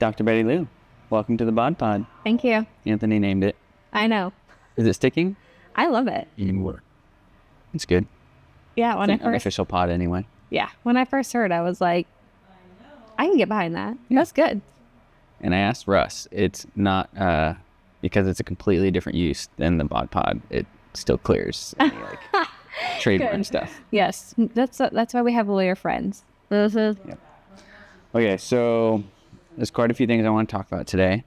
Dr. BettyLou, welcome to the Bod Pod. Thank you. Anthony named it. I know. Is it sticking? I love it. It's good. Yeah, It's an unofficial pod anyway. when I first heard, I was like, I can get behind that. That's good. And I asked Russ, it's not, because it's a completely different use than the Bod Pod, it still clears any, trademark stuff. Yes, that's why we have lawyer friends. Yep. Okay, so there's quite a few things I want to talk about today.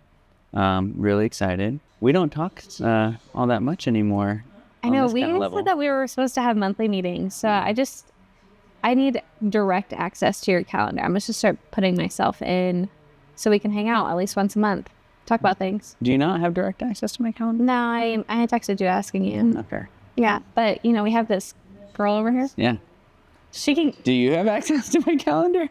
Really excited. We don't talk all that much anymore. I know, we said that we were supposed to have monthly meetings, so I need direct access to your calendar. I'm just start putting myself in so we can hang out at least once a month, talk about things. Do you not have direct access to my calendar? No, I had texted you asking you. Not fair. Yeah, but we have this girl over here. Yeah. She can. Do you have access to my calendar?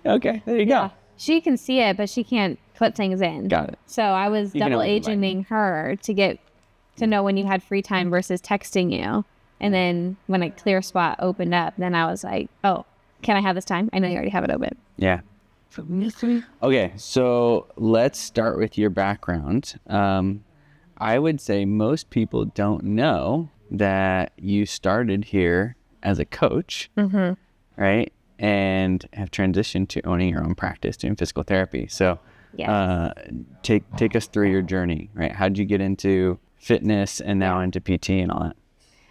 Okay, there you go. She can see it, but she can't put things in. Got it. So I was double agenting her to get to know when you had free time versus texting you. And then when a clear spot opened up, then I was like, oh, can I have this time? I know you already have it open. Yeah. Okay, so let's start with your background. I would say most people don't know that you started here as a coach, right? And have transitioned to owning your own practice, doing physical therapy. So take us through your journey, right? How did you get into fitness and now into PT and all that?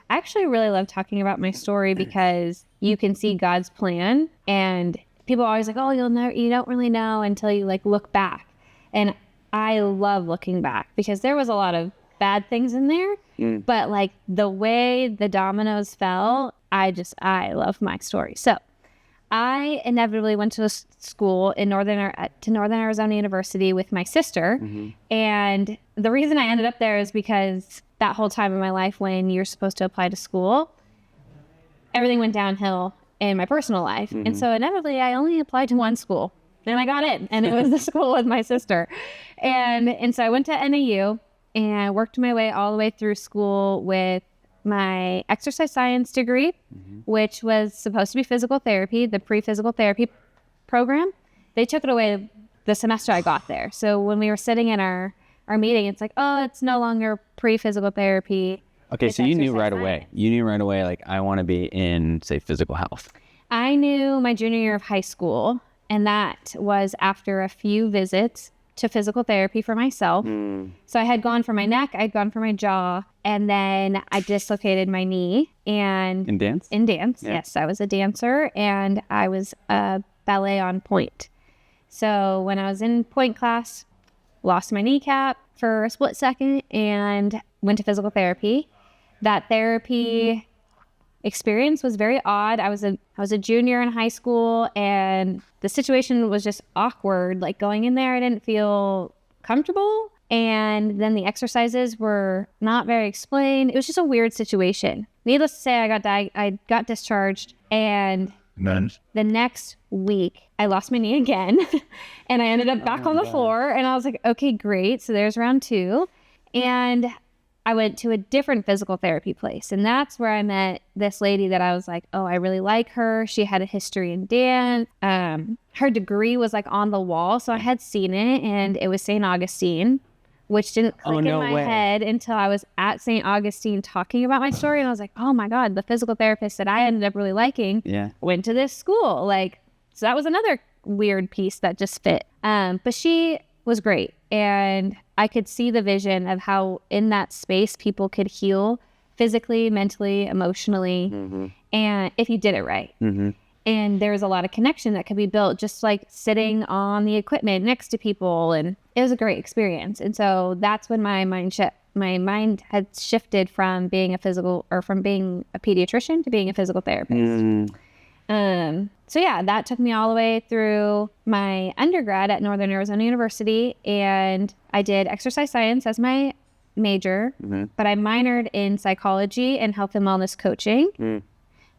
I actually really love talking about my story because you can see God's plan, and people are always like, oh, you don't really know until you look back. And I love looking back because there was a lot of bad things in there, but the way the dominoes fell, I love my story. So I inevitably went to school in Northern Arizona University with my sister. And the reason I ended up there is because that whole time in my life when you're supposed to apply to school, everything went downhill in my personal life. And so inevitably I only applied to one school and I got in, and it was the school with my sister. And so I went to NAU and I worked my way all the way through school with my exercise science degree, which was supposed to be physical therapy, the pre-physical therapy program. They took it away the semester I got there. So when we were sitting in our meeting, it's like, oh, it's no longer pre-physical therapy. Okay, so you knew right away. You knew right away, I want to be in, say, physical health. I knew my junior year of high school, and that was after a few visits to physical therapy for myself. So I had gone for my neck, I'd gone for my jaw, and then I dislocated my knee. And in dance? In dance, yes. I was a dancer, and I was a ballet on point. So when I was in point class, lost my kneecap for a split second and went to physical therapy. That therapy experience was very odd. I was a junior in high school, and the situation was just awkward. Going in there, I didn't feel comfortable, and then the exercises were not very explained. It was just a weird situation. Needless to say, I got discharged, and the next week I lost my knee again, and I ended up back on the floor, and I was like, okay, great. So there's round 2, and I went to a different physical therapy place, and that's where I met this lady that I was like, oh, I really like her. She had a history in dance. Her degree was on the wall, so I had seen it, and it was St. Augustine, which didn't click in my head until I was at St. Augustine talking about my story, and I was like, oh my God, the physical therapist that I ended up really liking went to this school. So that was another weird piece that just fit. But she was great, and I could see the vision of how in that space people could heal physically, mentally, emotionally, and if you did it right. And there was a lot of connection that could be built just sitting on the equipment next to people, and it was a great experience. And so that's when my mind had shifted from being a pediatrician to being a physical therapist. So that took me all the way through my undergrad at Northern Arizona University, and I did exercise science as my major, but I minored in psychology and health and wellness coaching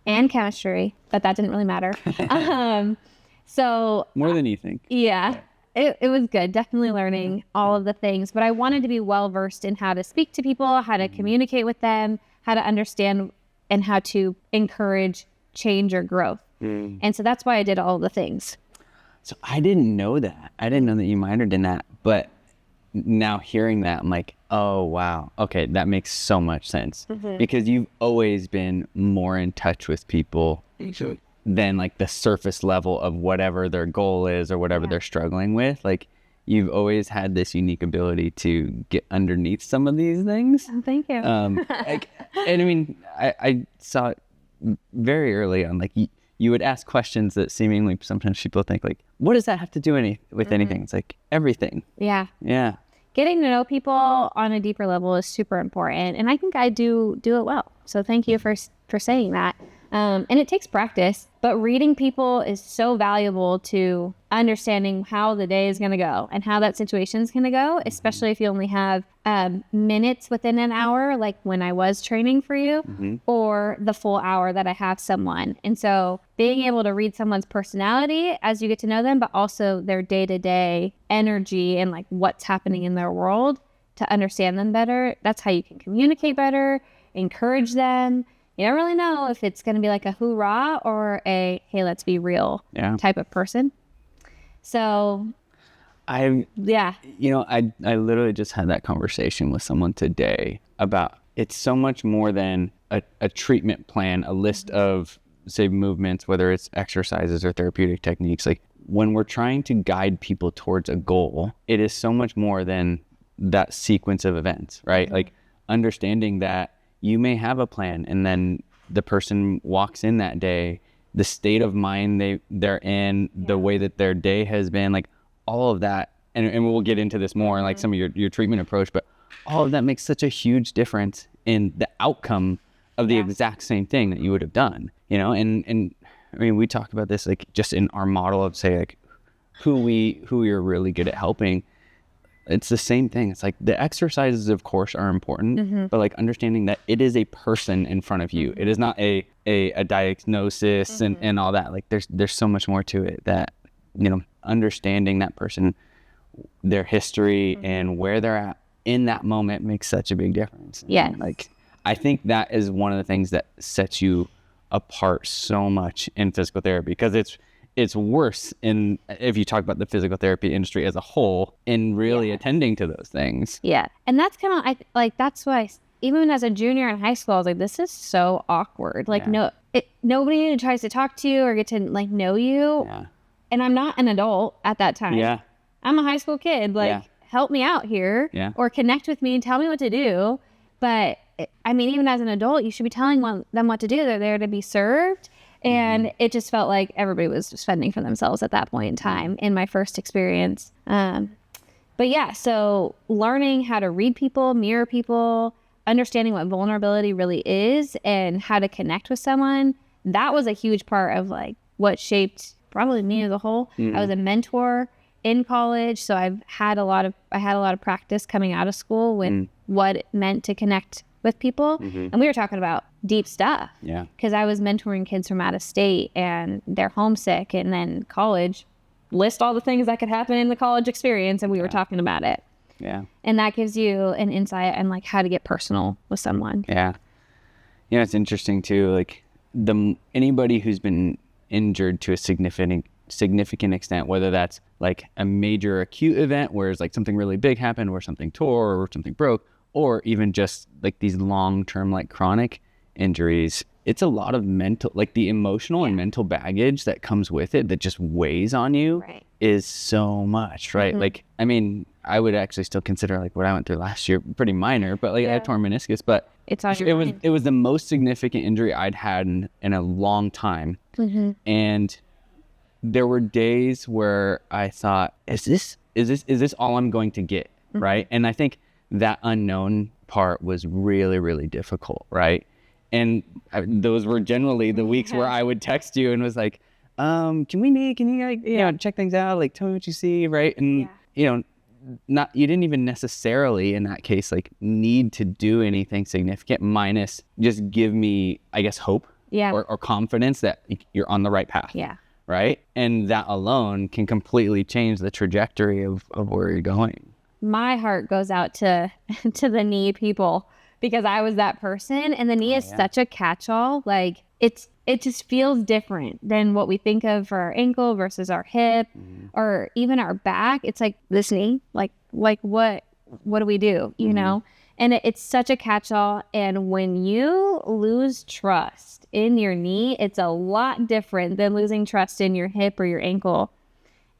and chemistry, but that didn't really matter. So more than you think. Yeah. It was good, definitely learning all of the things, but I wanted to be well versed in how to speak to people, how to communicate with them, how to understand, and how to encourage change or growth. And so that's why I did all the things. So I didn't know that. I didn't know that you minored in that. But now hearing that, I'm like, oh, wow. Okay, that makes so much sense. Because you've always been more in touch with people than like the surface level of whatever their goal is or whatever they're struggling with. Like, you've always had this unique ability to get underneath some of these things. Oh, thank you. And I mean, I saw it very early on. Like, you would ask questions that seemingly sometimes people think like, what does that have to do with anything? It's like everything. Yeah. Yeah. Getting to know people on a deeper level is super important. And I think I do it well. So thank you for saying that. And it takes practice, but reading people is so valuable to understanding how the day is going to go and how that situation is going to go, especially if you only have minutes within an hour, like when I was training for you, or the full hour that I have someone. And so being able to read someone's personality as you get to know them, but also their day-to-day energy and like what's happening in their world to understand them better, that's how you can communicate better, encourage them. You don't really know if it's going to be like a hoorah or a, hey, let's be real type of person. So, I literally just had that conversation with someone today about it's so much more than a treatment plan, a list of, say, movements, whether it's exercises or therapeutic techniques. Like, when we're trying to guide people towards a goal, it is so much more than that sequence of events, right? Like, understanding that you may have a plan and then the person walks in that day, the state of mind they're in, the way that their day has been, like all of that. And we'll get into this more, like some of your treatment approach, but all of that makes such a huge difference in the outcome of the exact same thing that you would have done, you know? And I mean, we talk about this, like just in our model of say like who we're really good at helping. It's the same thing. It's like the exercises, of course, are important, but like understanding that it is a person in front of you. It is not a diagnosis and all that. Like there's so much more to it that, you know, understanding that person, their history and where they're at in that moment makes such a big difference. Yeah. Like, I think that is one of the things that sets you apart so much in physical therapy, because it's worse if you talk about the physical therapy industry as a whole in really attending to those things. Yeah. And that's kind of, that's why even as a junior in high school, I was like, this is so awkward. Like, nobody tries to talk to you or get to like know you. Yeah. And I'm not an adult at that time. Yeah. I'm a high school kid. Like, help me out here or connect with me and tell me what to do. But I mean, even as an adult, you should be telling them what to do. They're there to be served. And it just felt like everybody was just fending for themselves at that point in time in my first experience. But yeah, so learning how to read people, mirror people, understanding what vulnerability really is and how to connect with someone, that was a huge part of like what shaped probably me as a whole. I was a mentor in college, so I had a lot of practice coming out of school with what it meant to connect with people. And we were talking about deep stuff. Yeah. Because I was mentoring kids from out of state and they're homesick, and then college, list all the things that could happen in the college experience, and we were talking about it. Yeah. And that gives you an insight on like how to get personal with someone. Yeah. You know, it's interesting too, like anybody who's been injured to a significant extent, whether that's like a major acute event where it's like something really big happened, where something tore or something broke, or even just like these long-term like chronic injuries, it's a lot of mental, like the emotional and mental baggage that comes with it that just weighs on you is so much, right? Like, I mean, I would actually still consider like what I went through last year pretty minor, but like I had torn meniscus, but it was the most significant injury I'd had in a long time. And there were days where I thought, is this all I'm going to get? Right. And I think that unknown part was really, really difficult. Right. And those were generally the weeks where I would text you and was like, can you like, you know, check things out? Like, tell me what you see. Right. And, you know, you didn't even necessarily in that case, like need to do anything significant minus just give me, I guess, hope or confidence that you're on the right path. Yeah. Right. And that alone can completely change the trajectory of where you're going. My heart goes out to the knee people, because I was that person, and the knee is such a catch-all. Like, it's it just feels different than what we think of for our ankle versus our hip or even our back. It's like this knee, like what do we do, you know? And it's such a catch-all. And when you lose trust in your knee, it's a lot different than losing trust in your hip or your ankle.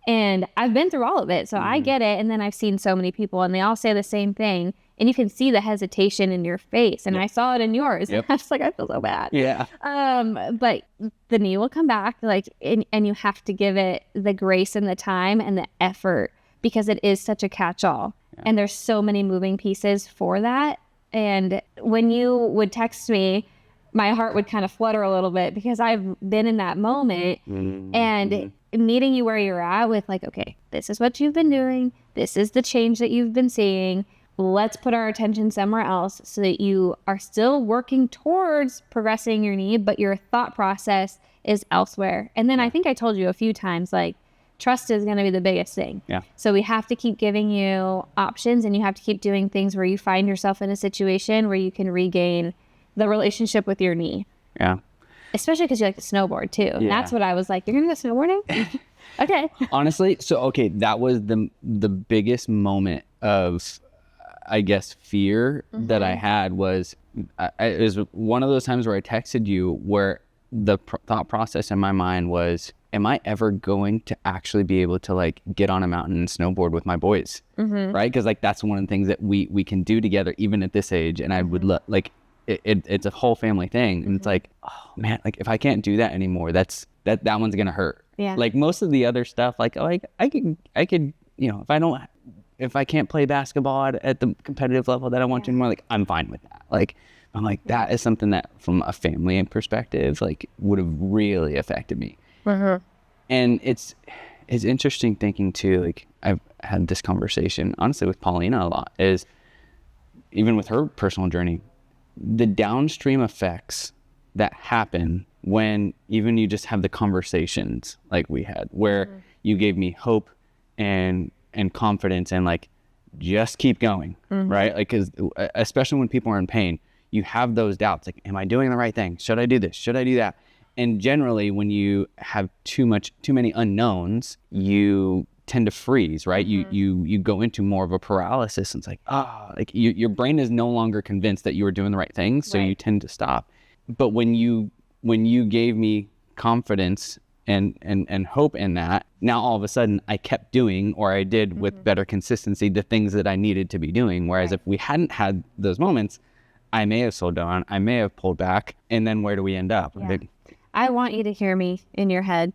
And I've been through all of it, so I get it. And then I've seen so many people, and they all say the same thing. And you can see the hesitation in your face. And I saw it in yours. I was like, I feel so bad. Yeah. But the knee will come back, like, and you have to give it the grace and the time and the effort because it is such a catch-all. And there's so many moving pieces for that. And when you would text me, my heart would kind of flutter a little bit because I've been in that moment and meeting you where you're at with like, okay, this is what you've been doing. This is the change that you've been seeing. Let's put our attention somewhere else so that you are still working towards progressing your knee, but your thought process is elsewhere. And then I think I told you a few times, like, trust is going to be the biggest thing. Yeah. So we have to keep giving you options, and you have to keep doing things where you find yourself in a situation where you can regain the relationship with your knee. Yeah. Especially because you like to snowboard too. Yeah. And that's what I was like, you're going to go snowboarding? Okay. Honestly, so, okay, that was the biggest moment of, I guess, fear that I had was, it was one of those times where I texted you where the thought process in my mind was, am I ever going to actually be able to like get on a mountain and snowboard with my boys? Right? Because like that's one of the things that we can do together even at this age. And I would like it's a whole family thing. And it's like, oh man, like if I can't do that anymore, that one's gonna hurt. Yeah. Like most of the other stuff, like I could, you know, if I can't play basketball at the competitive level that I want to anymore, like I'm fine with that. Like I'm like, that is something that from a family perspective, like would have really affected me. And it's interesting thinking too, like I've had this conversation honestly with Paulina a lot, is even with her personal journey, the downstream effects that happen when even you just have the conversations like we had, where you gave me hope and confidence and like, just keep going, right? Like, cause especially when people are in pain, you have those doubts, like, am I doing the right thing? Should I do this? Should I do that? And generally when you have too many unknowns, you tend to freeze, right? You go into more of a paralysis, and it's like, like your brain is no longer convinced that you are doing the right thing. So you tend to stop. But when you gave me confidence and hope in that, now all of a sudden I kept doing, or I did with better consistency, the things that I needed to be doing. Whereas if we hadn't had those moments, I may have slowed down, I may have pulled back, and then where do we end up? Yeah. I want you to hear me in your head.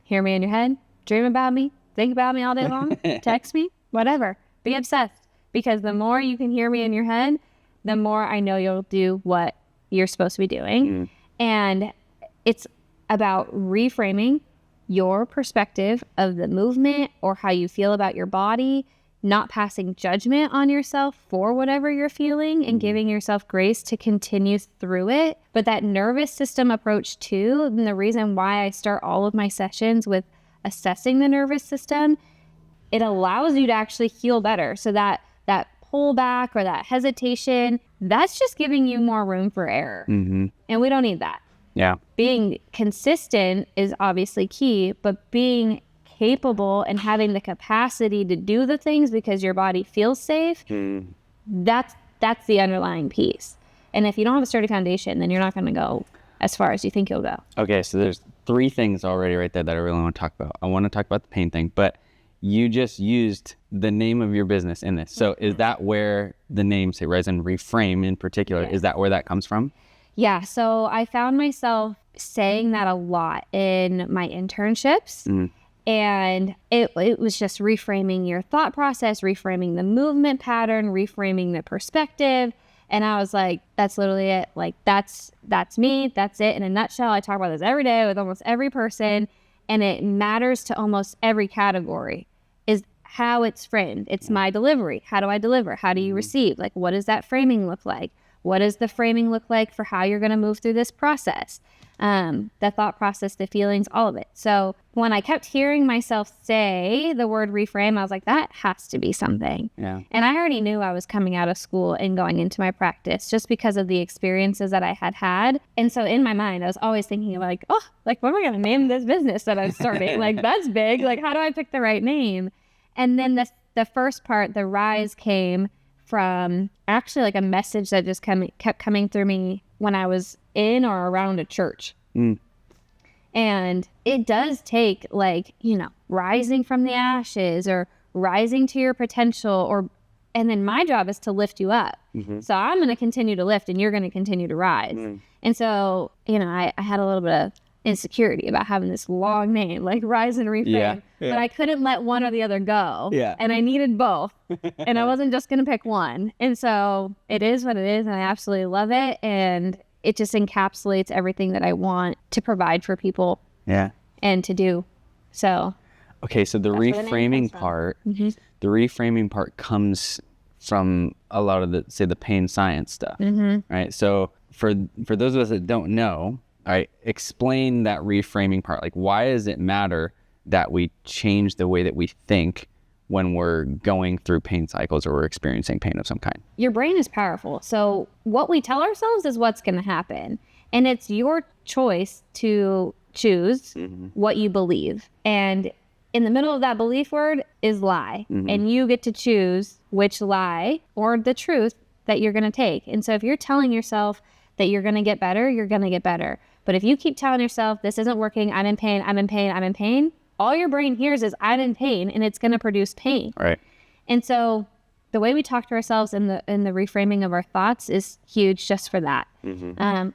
Hear me in your head. Dream about me. Think about me all day long. Text me. Whatever. Be obsessed. Because the more you can hear me in your head, the more I know you'll do what you're supposed to be doing. And it's about reframing your perspective of the movement or how you feel about your body, not passing judgment on yourself for whatever you're feeling, and giving yourself grace to continue through it. But that nervous system approach too, and the reason why I start all of my sessions with assessing the nervous system, it allows you to actually heal better. So that pullback or that hesitation, that's just giving you more room for error. And we don't need that. Yeah. Being consistent is obviously key, but being capable and having the capacity to do the things because your body feels safe, that's the underlying piece. And if you don't have a sturdy foundation, then you're not going to go as far as you think you'll go. Okay, so there's 3 things already right there that I really want to talk about. I want to talk about the pain thing, but you just used the name of your business in this. So is that where the name, say, Resin Reframe in particular, is that where that comes from? Yeah, so I found myself saying that a lot in my internships. And it was just reframing your thought process, reframing the movement pattern, reframing the perspective. And I was like, that's literally it. Like, that's me. That's it in a nutshell. I talk about this every day with almost every person. And it matters to almost every category, is how it's framed. It's my delivery. How do I deliver? How do you receive? Like, what does that framing look like? What does the framing look like for how you're going to move through this process? The thought process, the feelings, all of it. So when I kept hearing myself say the word reframe, I was like, that has to be something. Yeah. And I already knew I was coming out of school and going into my practice just because of the experiences that I had had. And so in my mind, I was always thinking like, oh, like, what am I going to name this business that I'm starting? Like, that's big. Like, how do I pick the right name? And then the first part, the rise, came from actually like a message that just kept coming through me when I was in or around a church. And it does take like, rising from the ashes or rising to your potential, and then my job is to lift you up. So I'm going to continue to lift and you're going to continue to rise. And so, I had a little bit of insecurity about having this long name, like Rise and Reframe, but I couldn't let one or the other go. And I needed both. And I wasn't just going to pick one. And so it is what it is. And I absolutely love it. And it just encapsulates everything that I want to provide for people and to do. So. Okay. So the reframing part, the reframing part comes from a lot of the pain science stuff, right? So for those of us that don't know, explain that reframing part. Like, why does it matter that we change the way that we think when we're going through pain cycles or we're experiencing pain of some kind? Your brain is powerful. So what we tell ourselves is what's going to happen. And it's your choice to choose what you believe. And in the middle of that belief word is lie. And you get to choose which lie or the truth that you're going to take. And so if you're telling yourself that you're going to get better, you're going to get better. But if you keep telling yourself, this isn't working, I'm in pain, I'm in pain, I'm in pain, all your brain hears is I'm in pain, and it's going to produce pain. Right. And so the way we talk to ourselves in the reframing of our thoughts is huge just for that.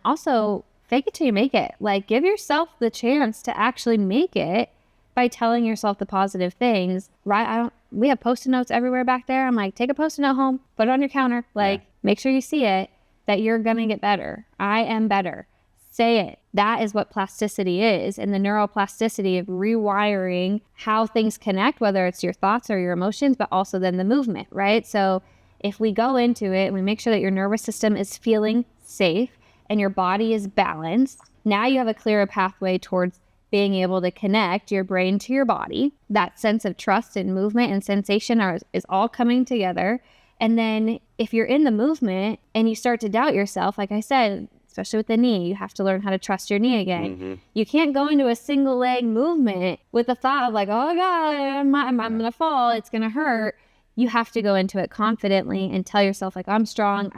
Also, fake it till you make it. Like, give yourself the chance to actually make it by telling yourself the positive things. Right? We have Post-it notes everywhere back there. I'm like, take a Post-it note home, put it on your counter. Like, make sure you see it, that you're going to get better. I am better. Say it. That is what plasticity is, and the neuroplasticity of rewiring how things connect, whether it's your thoughts or your emotions, but also then the movement, right? So if we go into it and we make sure that your nervous system is feeling safe and your body is balanced, now you have a clearer pathway towards being able to connect your brain to your body. That sense of trust and movement and sensation is all coming together. And then if you're in the movement and you start to doubt yourself, like I said, especially with the knee, you have to learn how to trust your knee again. You can't go into a single leg movement with the thought of like, oh God, I'm going to fall, it's going to hurt. You have to go into it confidently and tell yourself like, I'm strong.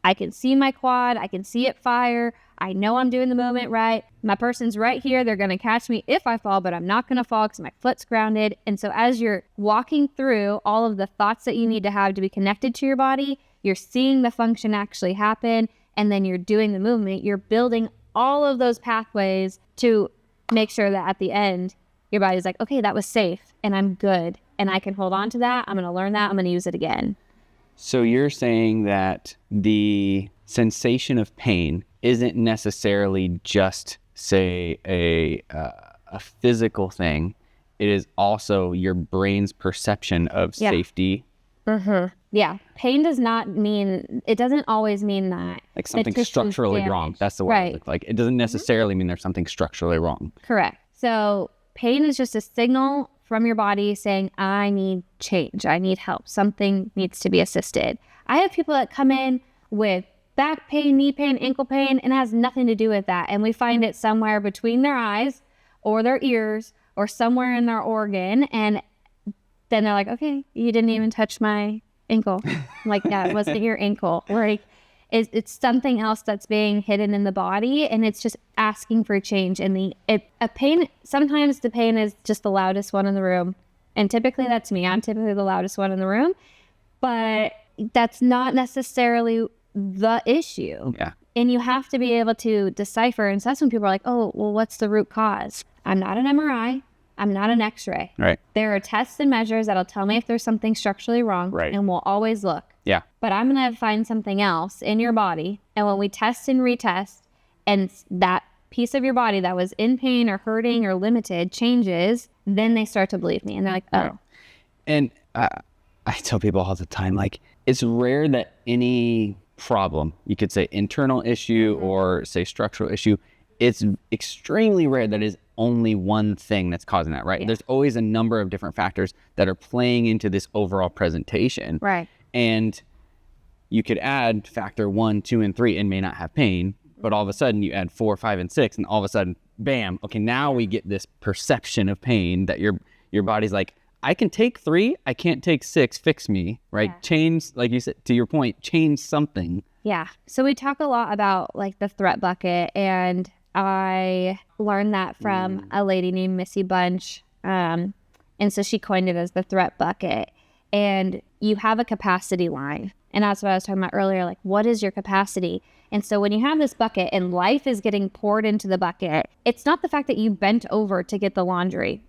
I can see my quad. I can see it fire. I know I'm doing the movement right. My person's right here. They're going to catch me if I fall, but I'm not going to fall because my foot's grounded. And so as you're walking through all of the thoughts that you need to have to be connected to your body, you're seeing the function actually happen. And then you're doing the movement, you're building all of those pathways to make sure that at the end, your body's like, okay, that was safe and I'm good and I can hold on to that. I'm going to learn that. I'm going to use it again. So you're saying that the sensation of pain isn't necessarily just, say, a physical thing. It is also your brain's perception of safety. Yeah. Pain does not mean, it doesn't always mean that. Like something structurally wrong. That's the word it looks like. It doesn't necessarily mean there's something structurally wrong. Correct. So pain is just a signal from your body saying, I need change. I need help. Something needs to be assisted. I have people that come in with back pain, knee pain, ankle pain, and it has nothing to do with that. And we find it somewhere between their eyes or their ears or somewhere in their organ. And then they're like, okay, you didn't even touch my ankle. I'm like, yeah, it wasn't your ankle. Like, it's something else that's being hidden in the body, and it's just asking for change. And a pain, sometimes the pain is just the loudest one in the room, and typically that's me. I'm typically the loudest one in the room, but that's not necessarily the issue. Yeah. And you have to be able to decipher. And so that's when people are like, oh, well, what's the root cause? I'm not an MRI. I'm not an X-ray. Right. There are tests and measures that'll tell me if there's something structurally wrong. Right. And we'll always look. Yeah. But I'm going to find something else in your body. And when we test and retest, and that piece of your body that was in pain or hurting or limited changes, then they start to believe me. And they're like, oh. Right. And I tell people all the time, like, it's rare that any problem. You could say internal issue or say structural issue. It's extremely rare that is only one thing that's causing that, right? There's always a number of different factors that are playing into this overall presentation. Right. And you could add factor 1, 2, and 3 and may not have pain, but all of a sudden you add 4, 5, and 6, and all of a sudden, bam, okay, now we get this perception of pain that your body's like, I can take 3, I can't take 6, fix me, right? Yeah. Change, like you said, to your point, change something. Yeah. So we talk a lot about like the threat bucket, and I learned that from a lady named Missy Bunch. And so she coined it as the threat bucket. And you have a capacity line. And that's what I was talking about earlier. Like, what is your capacity? And so when you have this bucket and life is getting poured into the bucket, it's not the fact that you bent over to get the laundry.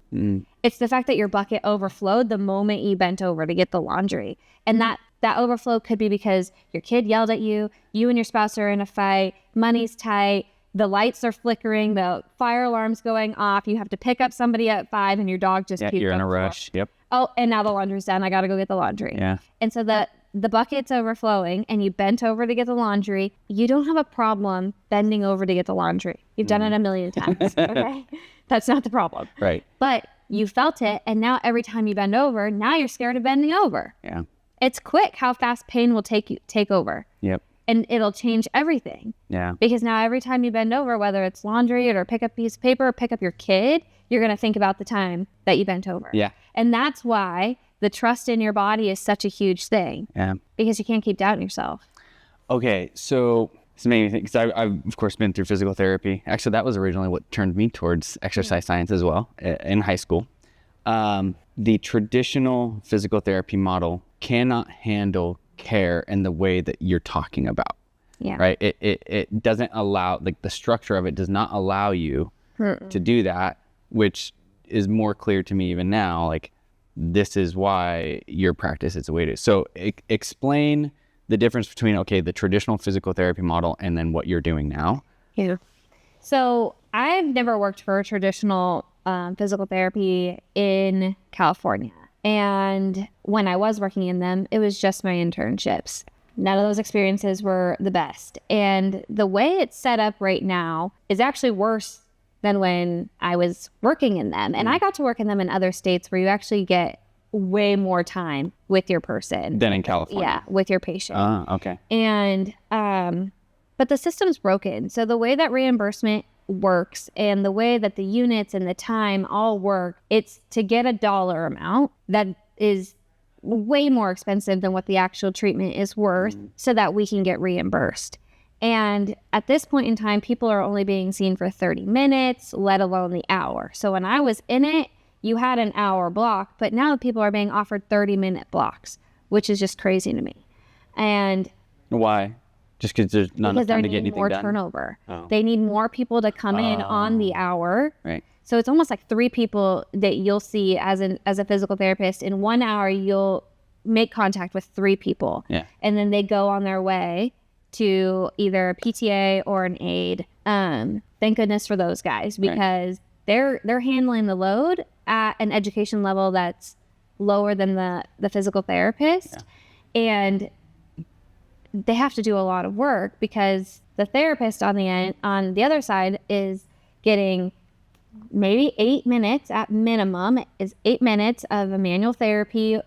It's the fact that your bucket overflowed the moment you bent over to get the laundry. And that overflow could be because your kid yelled at you, you and your spouse are in a fight, money's tight, the lights are flickering, the fire alarm's going off, you have to pick up somebody at 5 and your dog just puked You're in on a the floor. rush. Yep. Oh, and now the laundry's done. I got to go get the laundry. Yeah. And so the bucket's overflowing and you bent over to get the laundry. You don't have a problem bending over to get the laundry. You've done it a million times. Okay. That's not the problem. Right. But you felt it. And now every time you bend over, now you're scared of bending over. Yeah. It's quick how fast pain will take over. Yep. And it'll change everything. Yeah. Because now every time you bend over, whether it's laundry or pick up a piece of paper or pick up your kid, you're going to think about the time that you bent over. Yeah. And that's why the trust in your body is such a huge thing. Yeah. Because you can't keep doubting yourself. Okay. So this made me think, because I've of course been through physical therapy. Actually, that was originally what turned me towards exercise science as well in high school. The traditional physical therapy model cannot handle care in the way that you're talking about. Yeah. Right. It doesn't allow, like, the structure of it does not allow you to do that, which is more clear to me even now. Like, this is why your practice is the way it is. So explain the difference between, okay, the traditional physical therapy model and then what you're doing now. Yeah. So I've never worked for a traditional physical therapy in California. And when I was working in them, it was just my internships. None of those experiences were the best. And the way it's set up right now is actually worse than when I was working in them. And I got to work in them in other states where you actually get way more time with your person. Than in California. Yeah, with your patient. Okay. And, but the system's broken. So the way that reimbursement works and the way that the units and the time all work, it's to get a dollar amount that is way more expensive than what the actual treatment is worth so that we can get reimbursed. And at this point in time, people are only being seen for 30 minutes, let alone the hour. So when I was in it, you had an hour block, but now people are being offered 30-minute blocks, which is just crazy to me. And why? Just because there's not enough time to get anything more done? turnover. Oh. They need more people to come in on the hour. Right. So it's almost like 3 people that you'll see as a physical therapist. In 1 hour, you'll make contact with 3 people. Yeah. And then they go on their way to either a PTA or an aide. Thank goodness for those guys, because they're handling the load at an education level that's lower than the physical therapist. Yeah. And they have to do a lot of work because the therapist on the other side is getting maybe 8 minutes at minimum, is 8 minutes of a manual therapy.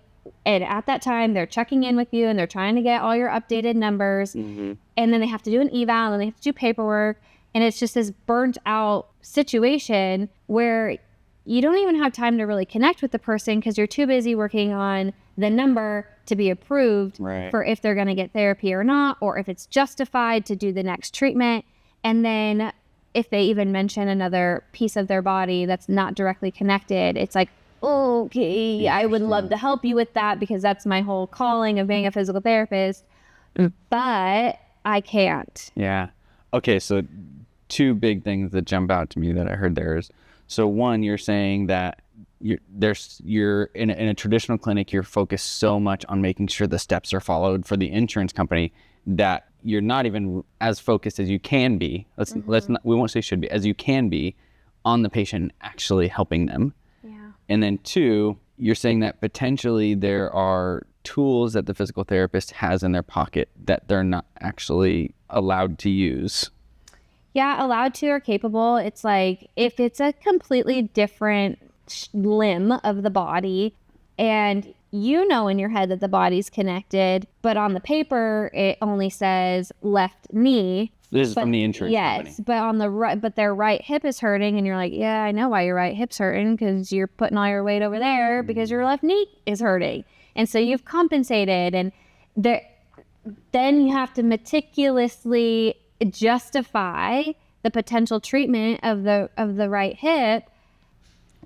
And at that time, they're checking in with you and they're trying to get all your updated numbers. And then they have to do an eval and they have to do paperwork. And it's just this burnt out situation where you don't even have time to really connect with the person because you're too busy working on the number to be approved for if they're going to get therapy or not, or if it's justified to do the next treatment. And then if they even mention another piece of their body that's not directly connected, it's like, okay, I would love to help you with that because that's my whole calling of being a physical therapist, but I can't. Yeah. Okay, so 2 big things that jump out to me that I heard there is, so one, you're saying that you're in a traditional clinic, you're focused so much on making sure the steps are followed for the insurance company that you're not even as focused as you can be. Let's not, we won't say should be, as you can be on the patient actually helping them. Yeah. And then 2, you're saying that potentially there are tools that the physical therapist has in their pocket that they're not actually allowed to use. Yeah, allowed to or capable. It's like if it's a completely different limb of the body and you know in your head that the body's connected, but on the paper it only says left knee. This is from the insurance company. Yes, but on the right, but their right hip is hurting, and you're like, yeah, I know why your right hip's hurting because you're putting all your weight over there because your left knee is hurting, and so you've compensated, and then you have to meticulously justify the potential treatment of the right hip.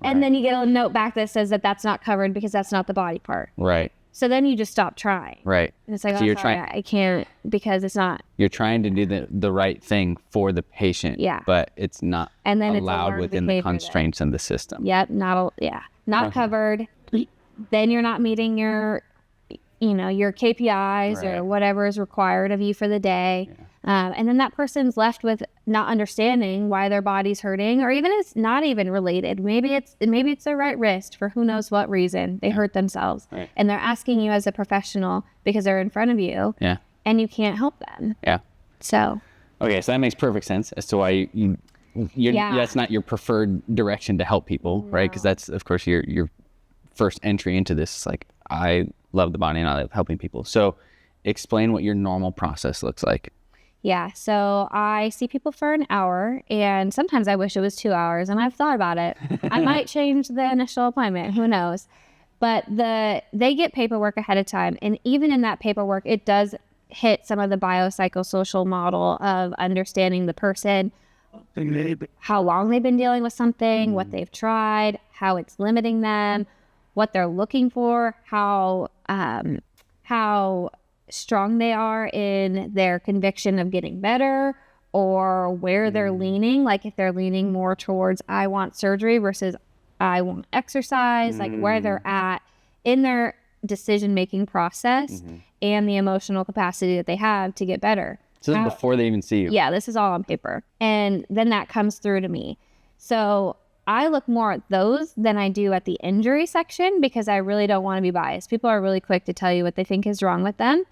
And then you get a note back that says that that's not covered because that's not the body part. Right. So then you just stop trying. Right. And it's like, so oh, sorry, I can't because it's not. You're trying to do the right thing for the patient. Yeah. But it's not and then allowed within the constraints of the system. Yep. Not covered. Then you're not meeting your KPIs or whatever is required of you for the day. Yeah. And then that person's left with not understanding why their body's hurting, or even it's not even related. Maybe it's their right wrist for who knows what reason they hurt themselves, and they're asking you as a professional because they're in front of you, and you can't help them. Yeah. So. Okay, so that makes perfect sense as to why that's not your preferred direction to help people, right? Because that's of course your first entry into this. It's like, I love the body and I love helping people. So, explain what your normal process looks like. Yeah, so I see people for an hour, and sometimes I wish it was 2 hours, and I've thought about it. I might change the initial appointment, who knows? But they get paperwork ahead of time, and even in that paperwork, it does hit some of the biopsychosocial model of understanding the person, how long they've been dealing with something, what they've tried, how it's limiting them, what they're looking for, how strong they are in their conviction of getting better, or where they're leaning, like if they're leaning more towards I want surgery versus I want exercise, like where they're at in their decision-making process and the emotional capacity that they have to get better. So this is before they even see you. Yeah, this is all on paper. And then that comes through to me. So I look more at those than I do at the injury section because I really don't want to be biased. People are really quick to tell you what they think is wrong with them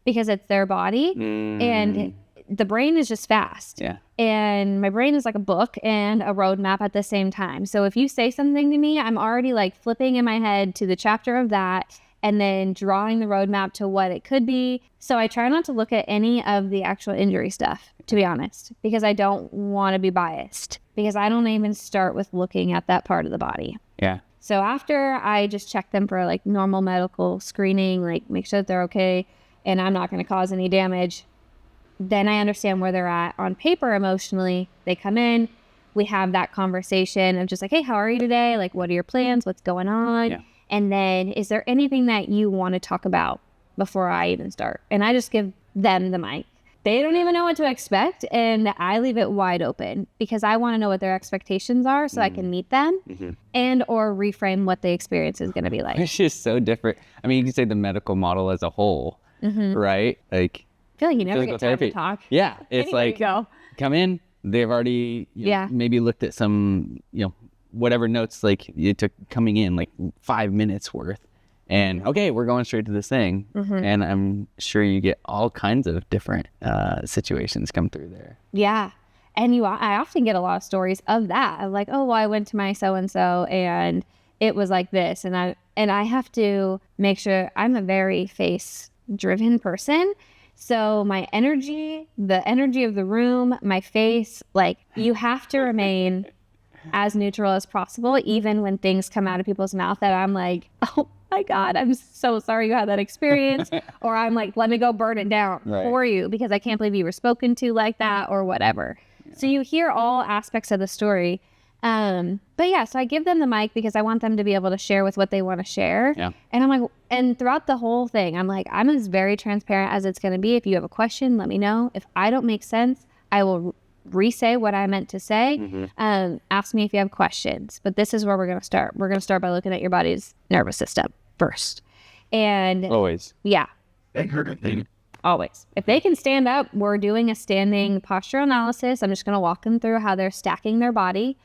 because it's their body. And the brain is just fast. Yeah. And my brain is like a book and a roadmap at the same time. So if you say something to me, I'm already like flipping in my head to the chapter of that and then drawing the roadmap to what it could be. So I try not to look at any of the actual injury stuff, to be honest, because I don't want to be biased, because I don't even start with looking at that part of the body. Yeah. So after I just check them for like normal medical screening, like make sure that they're okay and I'm not going to cause any damage, then I understand where they're at on paper emotionally. They come in, we have that conversation of just like, hey, how are you today? Like, what are your plans? What's going on? Yeah. And then is there anything that you want to talk about before I even start? And I just give them the mic. They don't even know what to expect, and I leave it wide open because I want to know what their expectations are so I can meet them and or reframe what the experience is going to be like. It's just so different. I mean, you can say the medical model as a whole, right? Like, I feel like you never get time to talk. Yeah, it's like, come in, they've already maybe looked at some, whatever notes like it took coming in, like 5 minutes worth. And okay, we're going straight to this thing. And I'm sure you get all kinds of different situations come through there. Yeah. And I often get a lot of stories of that. Of like, oh, well, I went to my so-and-so and it was like this. And I have to make sure I'm a very face-driven person. So my energy, the energy of the room, my face, like you have to remain as neutral as possible, even when things come out of people's mouth that I'm like, oh my God, I'm so sorry you had that experience. Or I'm like, let me go burn it down for you because I can't believe you were spoken to like that or whatever. Yeah. So you hear all aspects of the story. But yeah, so I give them the mic because I want them to be able to share with what they want to share. Yeah. And I'm like, and throughout the whole thing, I'm like, I'm as very transparent as it's going to be. If you have a question, let me know. If I don't make sense, I will re-say what I meant to say. Ask me if you have questions. But this is where we're going to start. We're going to start by looking at your body's nervous system first. And always. Yeah. Always. If they can stand up, we're doing a standing postural analysis. I'm just going to walk them through how they're stacking their body.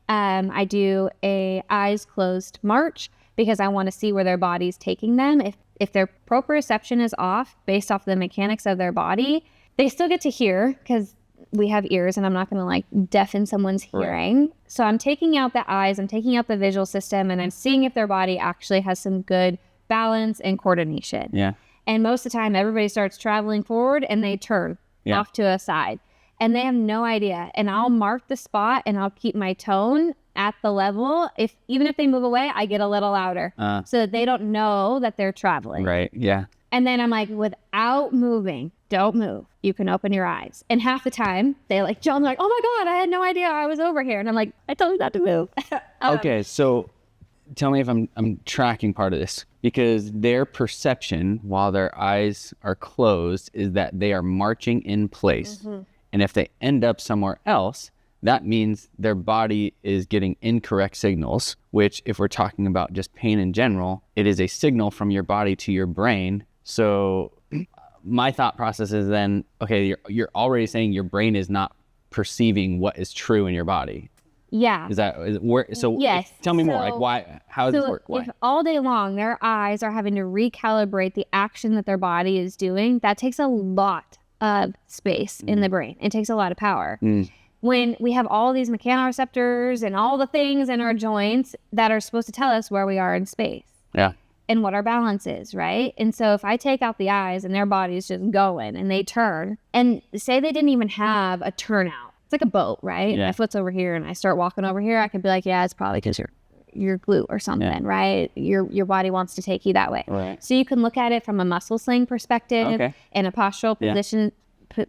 I do a eyes closed march because I want to see where their body's taking them. if their proprioception is off based off the mechanics of their body, they still get to hear because we have ears, and I'm not going to like deafen someone's hearing. Right. So I'm taking out the eyes, I'm taking out the visual system, and I'm seeing if their body actually has some good balance and coordination. Yeah. And most of the time, everybody starts traveling forward and they turn off to a side, and they have no idea. And I'll mark the spot, and I'll keep my tone at the level. Even if they move away, I get a little louder so that they don't know that they're traveling. Right. Yeah. And then I'm like, without moving, don't move. You can open your eyes. And half the time, they like, John, like, oh my God, I had no idea I was over here. And I'm like, I told you not to move. Okay, so tell me if I'm tracking part of this, because their perception while their eyes are closed is that they are marching in place. Mm-hmm. And if they end up somewhere else, that means their body is getting incorrect signals, which if we're talking about just pain in general, it is a signal from your body to your brain. So my thought process is then, okay, you're already saying your brain is not perceiving what is true in your body. Yeah. Yes. Tell me more. Like, why? How does this work? Why? If all day long their eyes are having to recalibrate the action that their body is doing, that takes a lot of space in the brain. It takes a lot of power. When we have all these mechanoreceptors and all the things in our joints that are supposed to tell us where we are in space. Yeah. And what our balance is, right? And so if I take out the eyes and their body's just going and they turn, and say they didn't even have a turnout. It's like a boat, right? Yeah. My foot's over here and I start walking over here, I could be like, yeah, it's probably because your glute or something, right? Your body wants to take you that way. Right. So you can look at it from a muscle sling perspective and a postural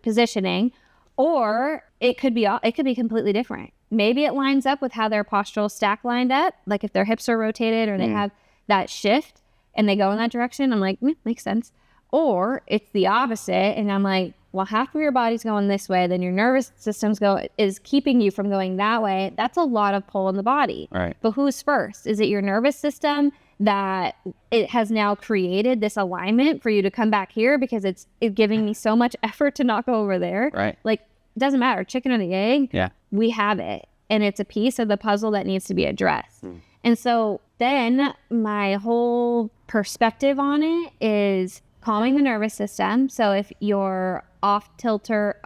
positioning, or it could be completely different. Maybe it lines up with how their postural stack lined up, like if their hips are rotated or they have that shift and they go in that direction. I'm like, makes sense. Or it's the opposite, and I'm like, well, half of your body's going this way, then your nervous system's is keeping you from going that way. That's a lot of pull in the body. Right. But who's first? Is it your nervous system that it has now created this alignment for you to come back here because it's giving me so much effort to not go over there? Right. Like, it doesn't matter, chicken or the egg. Yeah. We have it, and it's a piece of the puzzle that needs to be addressed. And so then my whole perspective on it is calming the nervous system. So if you're off kilter,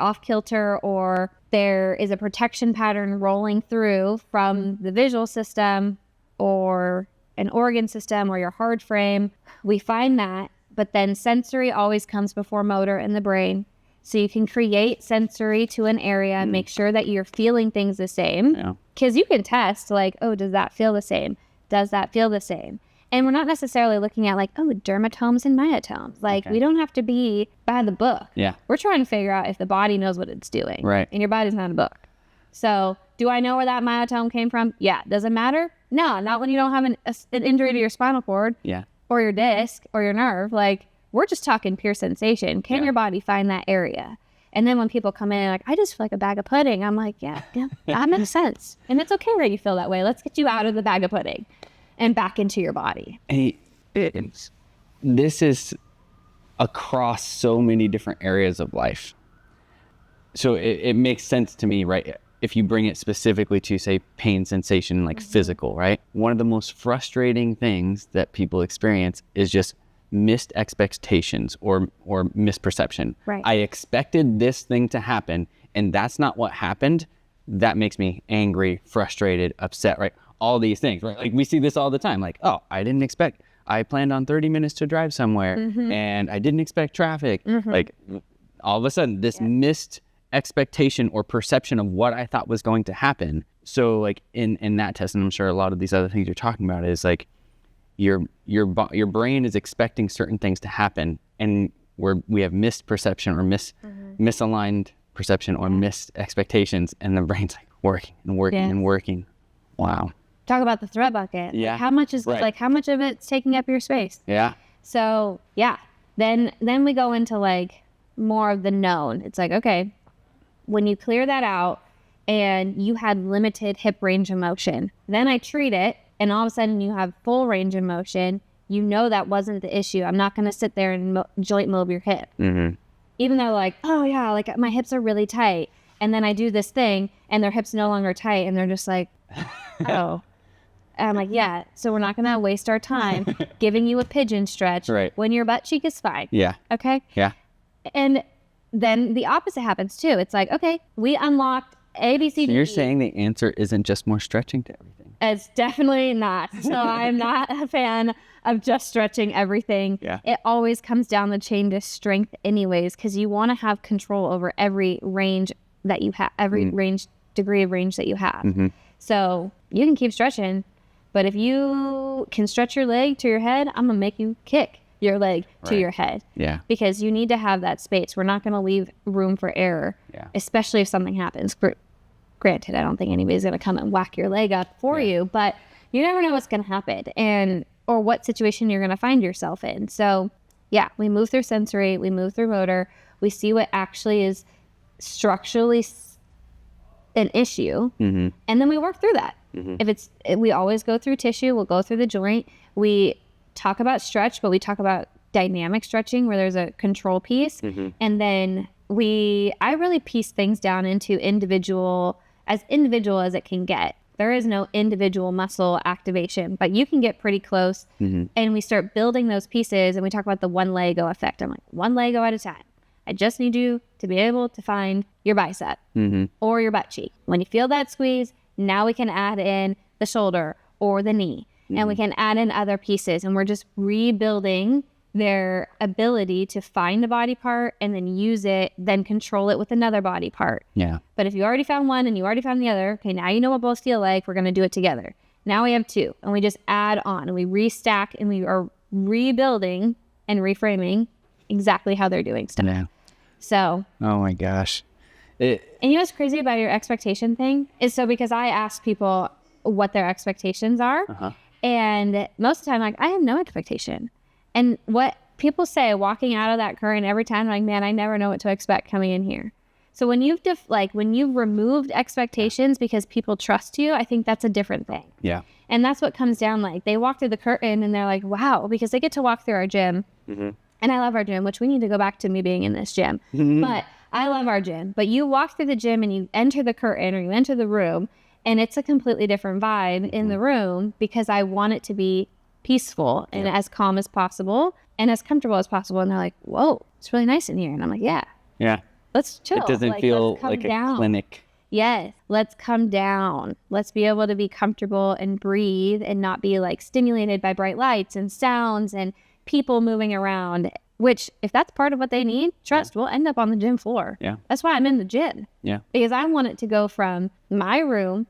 or there is a protection pattern rolling through from the visual system or an organ system or your hard frame, we find that. But then sensory always comes before motor in the brain. So you can create sensory to an area, make sure that you're feeling things the same. Because you can test like, oh, does that feel the same? Does that feel the same? And we're not necessarily looking at like, oh, dermatomes and myotomes. Like, we don't have to be by the book. Yeah. We're trying to figure out if the body knows what it's doing. Right. And your body's not a book. So do I know where that myotome came from? Yeah. Does it matter? No, not when you don't have an injury to your spinal cord. Yeah. Or your disc or your nerve. Like, we're just talking pure sensation. Can your body find that area? And then when people come in like, I just feel like a bag of pudding. I'm like, yeah, that makes sense. And it's okay that you feel that way. Let's get you out of the bag of pudding and back into your body. This is across so many different areas of life. So it makes sense to me, right? If you bring it specifically to, say, pain sensation, like physical, right? One of the most frustrating things that people experience is just missed expectations or misperception. Right. I expected this thing to happen, and that's not what happened. That makes me angry, frustrated, upset, right? All these things, right? Like, we see this all the time. Like, oh, I planned on 30 minutes to drive somewhere, and I didn't expect traffic. Like, all of a sudden, this missed expectation or perception of what I thought was going to happen. So, like, in that test, and I'm sure a lot of these other things you're talking about is like, your brain is expecting certain things to happen, and we have missed perception or misaligned perception or missed expectations, and the brain's like working and working and working. Wow. Talk about the threat bucket. Yeah. Like, how much is like, how much of it's taking up your space? Yeah. So then we go into like more of the known. It's like, okay, when you clear that out and you had limited hip range of motion, then I treat it, and all of a sudden you have full range of motion. You know that wasn't the issue. I'm not going to sit there and joint mob your hip. Even though like, oh yeah, like my hips are really tight. And then I do this thing and their hips no longer tight, and they're just like, oh. And I'm like, yeah, so we're not going to waste our time giving you a pigeon stretch when your butt cheek is fine. Yeah. Okay? Yeah. And then the opposite happens too. It's like, okay, we unlocked A, B, C, D, So you're E. saying the answer isn't just more stretching to everything? It's definitely not. So I'm not a fan of just stretching everything. Yeah. It always comes down the chain to strength anyways, because you want to have control over every range that you have, every degree of range that you have. Mm-hmm. So you can keep stretching, but if you can stretch your leg to your head, I'm going to make you kick your leg to your head. Yeah. Because you need to have that space. We're not going to leave room for error, especially if something happens. Granted, I don't think anybody's going to come and whack your leg up for you, but you never know what's going to happen or what situation you're going to find yourself in. So yeah, we move through sensory, we move through motor, we see what actually is structurally an issue, and then we work through that. We always go through tissue, we'll go through the joint. We talk about stretch, but we talk about dynamic stretching where there's a control piece. And then I really piece things down into individual as it can get. There is no individual muscle activation, but you can get pretty close. And we start building those pieces, and we talk about the one Lego effect. I'm like, one Lego at a time. I just need you to be able to find your bicep or your butt cheek. When you feel that squeeze, now we can add in the shoulder or the knee, and we can add in other pieces, and we're just rebuilding their ability to find a body part and then use it, then control it with another body part. Yeah. But if you already found one and you already found the other, okay, now you know what both feel like. We're going to do it together. Now we have two, and we just add on, and we restack, and we are rebuilding and reframing exactly how they're doing stuff. Yeah. So. Oh my gosh. And you know what's crazy about your expectation thing is, so because I ask people what their expectations are, and most of the time, like, I have no expectation. And what people say walking out of that current every time, like, man, I never know what to expect coming in here. So when you've when you've removed expectations because people trust you, I think that's a different thing. Yeah. And that's what comes down like. They walk through the curtain and they're like, wow, because they get to walk through our gym. And I love our gym, which we need to go back to me being in this gym. But I love our gym. But you walk through the gym and you enter the curtain or you enter the room, and it's a completely different vibe in the room because I want it to be peaceful and as calm as possible and as comfortable as possible. And they're like, whoa, it's really nice in here. And I'm like, yeah, let's chill. It doesn't feel like a clinic. Yes, let's come down. Let's be able to be comfortable and breathe and not be like stimulated by bright lights and sounds and people moving around, which if that's part of what they need, trust, we'll end up on the gym floor. Yeah. That's why I'm in the gym. Yeah. Because I want it to go from my room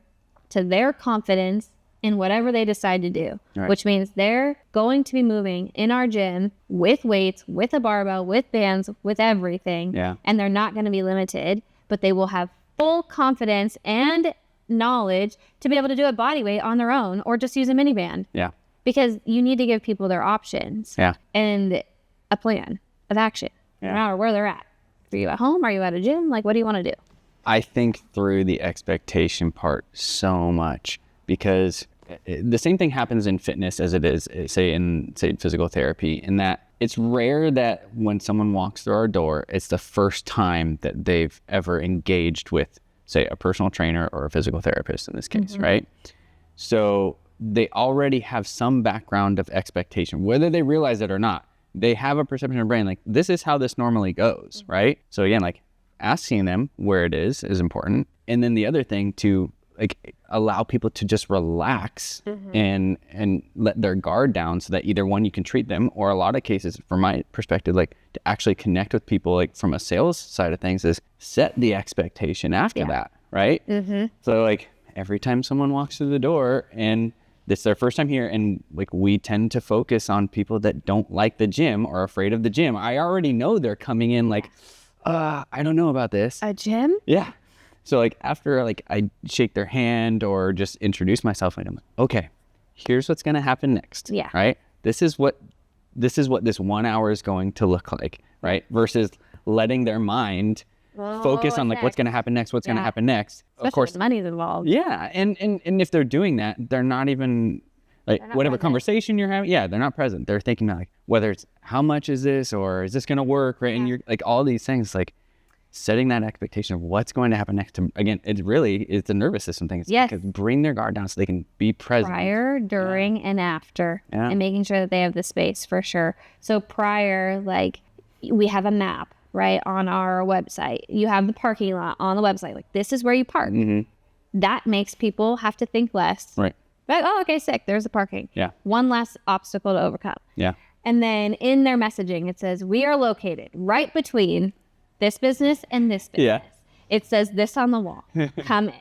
to their confidence in whatever they decide to do, which means they're going to be moving in our gym with weights, with a barbell, with bands, with everything. Yeah. And they're not going to be limited, but they will have full confidence and knowledge to be able to do a body weight on their own or just use a mini band. Yeah. Because you need to give people their options. Yeah. And a plan of action, no matter where they're at. Are you at home? Are you at a gym? Like, what do you want to do? I think through the expectation part so much, because the same thing happens in fitness as it is, say, in physical therapy, in that it's rare that when someone walks through our door, it's the first time that they've ever engaged with, say, a personal trainer or a physical therapist in this case, right? So they already have some background of expectation, whether they realize it or not. They have a perception in their brain, like, this is how this normally goes, right? So again, like, asking them where it is important. And then the other thing, to like allow people to just relax and let their guard down, so that either one, you can treat them, or a lot of cases, from my perspective, like, to actually connect with people, like from a sales side of things, is set the expectation after that, right? So like every time someone walks through the door and it's their first time here, and like we tend to focus on people that don't like the gym or are afraid of the gym. I already know they're coming in like, I don't know about this. A gym? Yeah. So like after like I shake their hand or just introduce myself, and I'm like, okay, here's what's going to happen next. Yeah. Right. This is what this 1 hour is going to look like. Right. Versus letting their mind focus on like what's going to happen next, what's going to happen next. Especially of course, when money's involved. Yeah. And if they're doing that, they're not even like whatever conversation you're having. Yeah. They're not present. They're thinking like, whether it's how much is this, or is this going to work? Right. And you're like all these things, like, setting that expectation of what's going to happen next. Again, it's a nervous system thing. It's Yes. because bring their guard down so they can be present. Prior, during, and after, and making sure that they have the space for sure. So prior, like we have a map, right, on our website. You have the parking lot on the website. Like, this is where you park. That makes people have to think less. Right. But, oh, okay, sick. There's the parking. Yeah. One less obstacle to overcome. Yeah. And then in their messaging, it says, we are located right between this business and this business. Yeah. It says this on the wall. Come in.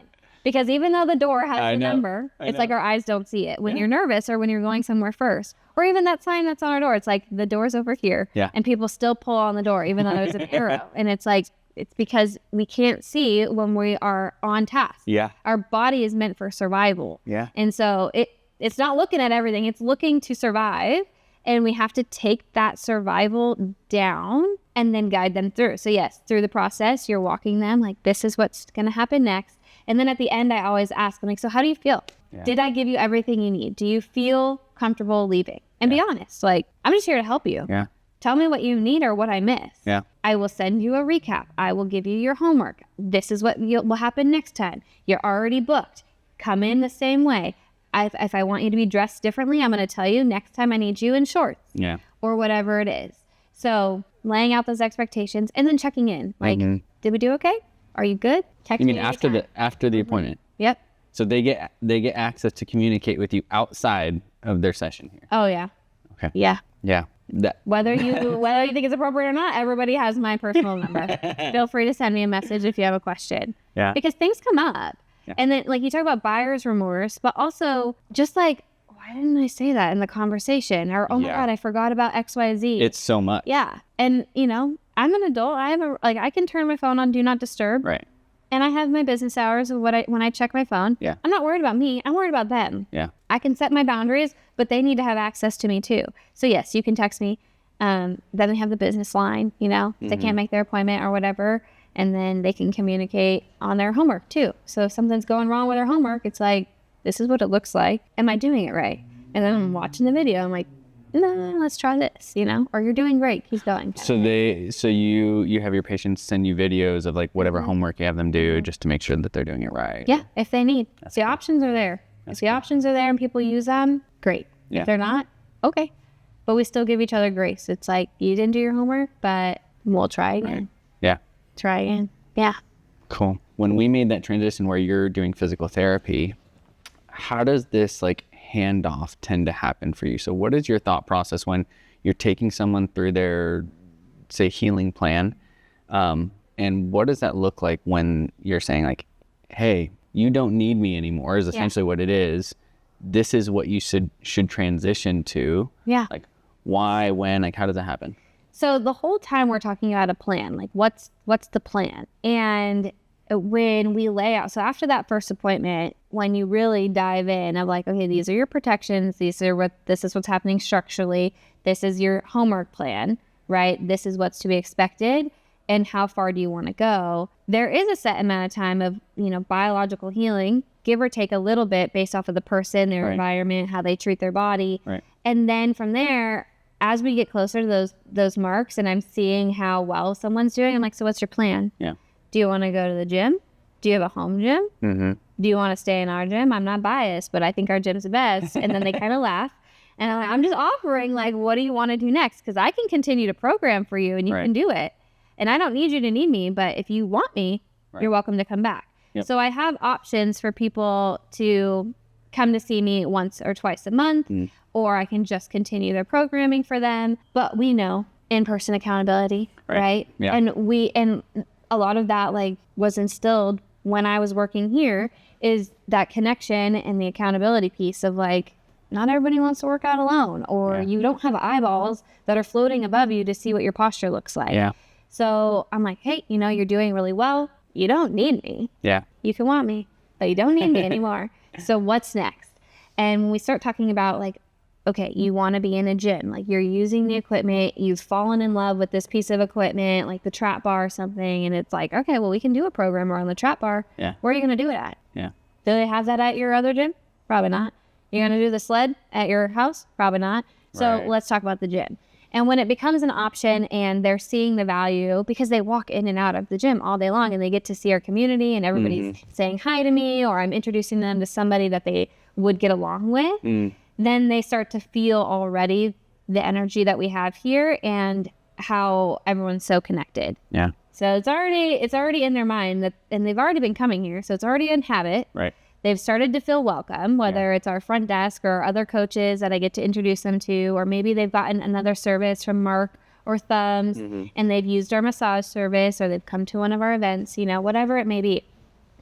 Because even though the door has the number, it's like our eyes don't see it. When you're nervous or when you're going somewhere first, or even that sign that's on our door, it's like the door's over here. Yeah. And people still pull on the door, even though there's an arrow. And it's like, it's because we can't see when we are on task. Yeah. Our body is meant for survival. Yeah. And so it's not looking at everything. It's looking to survive. And we have to take that survival down and then guide them through. So yes, through the process, you're walking them like, this is what's going to happen next. And then at the end, I always ask them, like, so how do you feel? Yeah. Did I give you everything you need? Do you feel comfortable leaving? And be honest, like, I'm just here to help you. Yeah. Tell me what you need or what I miss. Yeah. I will send you a recap. I will give you your homework. This is what will happen next time. You're already booked. Come in the same way. If I want you to be dressed differently, I'm going to tell you next time I need you in shorts. Yeah. Or whatever it is. So laying out those expectations and then checking in. Like, did we do okay? Are you good? Text you mean me after the appointment? Yep. So they get access to communicate with you outside of their session here. Oh yeah. Okay. Yeah. Yeah. Whether you think it's appropriate or not, everybody has my personal number. Feel free to send me a message if you have a question. Yeah. Because things come up. Yeah. And then, like, you talk about buyer's remorse, but also just like, why didn't I say that in the conversation? Or, oh my God, I forgot about XYZ. It's so much. Yeah. And, you know, I'm an adult. I can turn my phone on Do Not Disturb. Right. And I have my business hours of when I check my phone. Yeah. I'm not worried about me. I'm worried about them. Yeah. I can set my boundaries, but they need to have access to me too. So yes, you can text me. Then they have the business line, you know, if they can't make their appointment or whatever. And then they can communicate on their homework too. So if something's going wrong with their homework, it's like, this is what it looks like. Am I doing it right? And then I'm watching the video. I'm like, no, let's try this, you know, or you're doing great. Keep going. So you have your patients send you videos of like whatever homework you have them do just to make sure that they're doing it right. Yeah. If they need, the options are there. If the options are there and people use them, great. Yeah. If they're not, okay. But we still give each other grace. It's like, you didn't do your homework, but we'll try again. Right. Yeah. Try again. Yeah. Cool. When we made that transition where you're doing physical therapy, how does this like handoff tend to happen for you? So what is your thought process when you're taking someone through their, say, healing plan? And what does that look like when you're saying like, hey, you don't need me anymore is essentially what it is. This is what you should transition to. Yeah. Like why, when, like how does that happen? So the whole time we're talking about a plan, like what's the plan? And when we lay out, so after that first appointment, when you really dive in of like, okay, these are your protections. This is what's happening structurally. This is your homework plan, right? This is what's to be expected. And how far do you want to go? There is a set amount of time of, you know, biological healing, give or take a little bit based off of the person, their environment, how they treat their body. Right. And then from there, as we get closer to those marks and I'm seeing how well someone's doing, I'm like, so what's your plan? Yeah. Do you want to go to the gym? Do you have a home gym? Mm-hmm. Do you want to stay in our gym? I'm not biased, but I think our gym's the best. And then they kind of laugh. And I'm just offering, like, what do you want to do next? Because I can continue to program for you and you can do it. And I don't need you to need me, but if you want me, you're welcome to come back. Yep. So I have options for people to come to see me once or twice a month, or I can just continue their programming for them. But we know in-person accountability, right? Yeah. And a lot of that like was instilled when I was working here is that connection and the accountability piece of like, not everybody wants to work out alone, or you don't have eyeballs that are floating above you to see what your posture looks like. Yeah. So I'm like, hey, you know, you're doing really well. You don't need me. Yeah. You can want me, but you don't need me anymore. So what's next? And when we start talking about like, okay, you want to be in a gym, like you're using the equipment, you've fallen in love with this piece of equipment, like the trap bar or something. And it's like, okay, well, we can do a program around the trap bar. Yeah. Where are you going to do it at? Yeah. Do they have that at your other gym? Probably not. You're going to do the sled at your house? Probably not. So let's talk about the gym. And when it becomes an option and they're seeing the value, because they walk in and out of the gym all day long and they get to see our community and everybody's saying hi to me, or I'm introducing them to somebody that they would get along with, then they start to feel already the energy that we have here and how everyone's so connected. Yeah. So it's already in their mind and they've already been coming here. So it's already in habit. Right. They've started to feel welcome, whether it's our front desk or other coaches that I get to introduce them to, or maybe they've gotten another service from Mark or Thumbs and they've used our massage service, or they've come to one of our events, whatever it may be.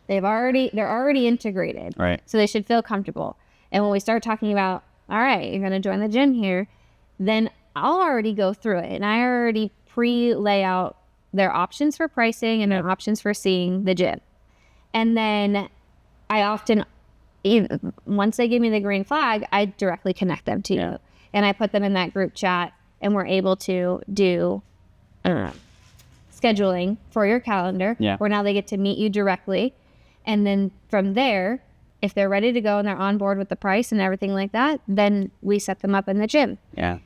They're already integrated. Right. So they should feel comfortable. And when we start talking about, all right, you're going to join the gym here, then I'll already go through it and I already pre-lay out their options for pricing and their options for seeing the gym. And then I often, once they give me the green flag, I directly connect them to you. And I put them in that group chat and we're able to do scheduling for your calendar where now they get to meet you directly. And then from there, if they're ready to go and they're on board with the price and everything like that, then we set them up in the gym. Yeah.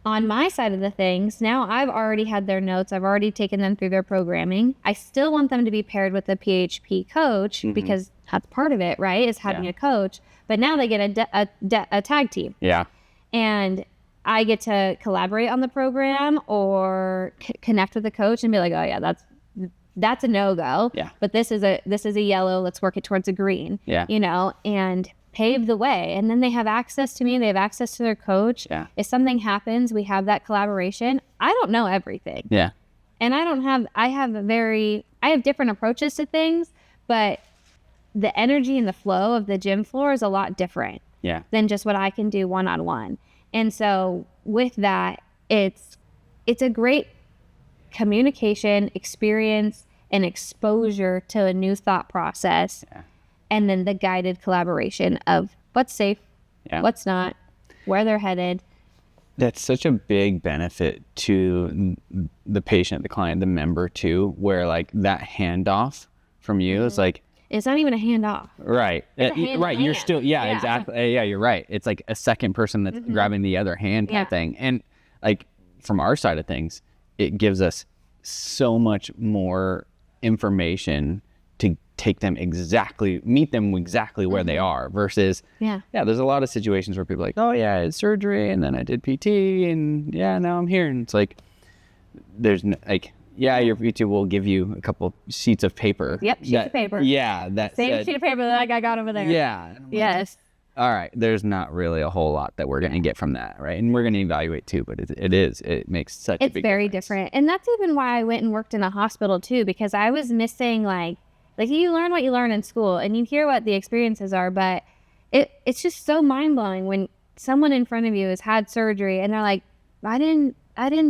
On my side of the things, now I've already had their notes. I've already taken them through their programming. I still want them to be paired with a PHP coach because that's part of it, right? Is having a coach. But now they get a tag team. Yeah. And I get to collaborate on the program or connect with the coach and be like, oh yeah, that's a no-go. Yeah. But this is a yellow. Let's work it towards a green. Yeah. And pave the way. And then they have access to me. They have access to their coach. Yeah. If something happens, we have that collaboration. I don't know everything. Yeah. And I have different approaches to things, but the energy and the flow of the gym floor is a lot different than just what I can do one-on-one. And so with that, it's a great communication experience and exposure to a new thought process. Yeah. And then the guided collaboration of what's safe, what's not, where they're headed. That's such a big benefit to the patient, the client, the member too, where like that handoff from you is like, it's not even a handoff. Right. Right. You're still, exactly. Yeah, you're right. It's like a second person that's grabbing the other hand kind of thing. And like from our side of things, it gives us so much more information to meet them exactly where they are versus, there's a lot of situations where people are like, oh yeah, it's surgery and then I did PT and now I'm here. And it's like, there's no, like, your PT will give you a couple sheets of paper. Yep, sheets of paper. Yeah. Same sheet of paper that I got over there. Yeah. Yes. All right. There's not really a whole lot that we're going to get from that, right? And we're going to evaluate too, but it makes such a big difference. It's very different. And that's even why I went and worked in a hospital too, because I was missing like you learn what you learn in school and you hear what the experiences are, but it's just so mind-blowing when someone in front of you has had surgery and they're like, I didn't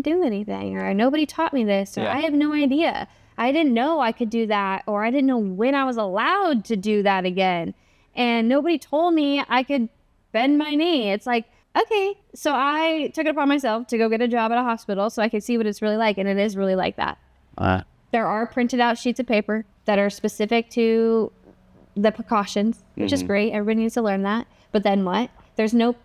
do anything, or nobody taught me this, or I have no idea. I didn't know I could do that, or I didn't know when I was allowed to do that again. And nobody told me I could bend my knee. It's like, okay, so I took it upon myself to go get a job at a hospital so I could see what it's really like, and it is really like that. There are printed out sheets of paper that are specific to the precautions, which is great. Everybody needs to learn that. But then what? There's no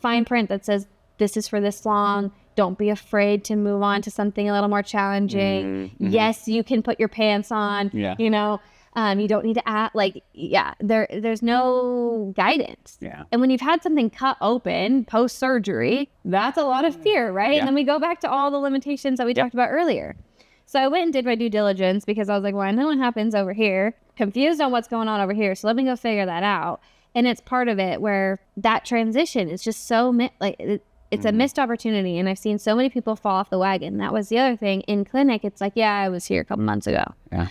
fine print that says this is for this long. Don't be afraid to move on to something a little more challenging. Yes, you can put your pants on. Yeah. You don't need to act there's no guidance. Yeah. And when you've had something cut open post-surgery, that's a lot of fear, right? Yeah. And then we go back to all the limitations that we talked about earlier. So I went and did my due diligence because I was like, well, I know what happens over here. Confused on what's going on over here. So let me go figure that out. And it's part of it where that transition is just so, it's a missed opportunity. And I've seen so many people fall off the wagon. That was the other thing. In clinic, it's like, I was here a couple months ago. Yeah.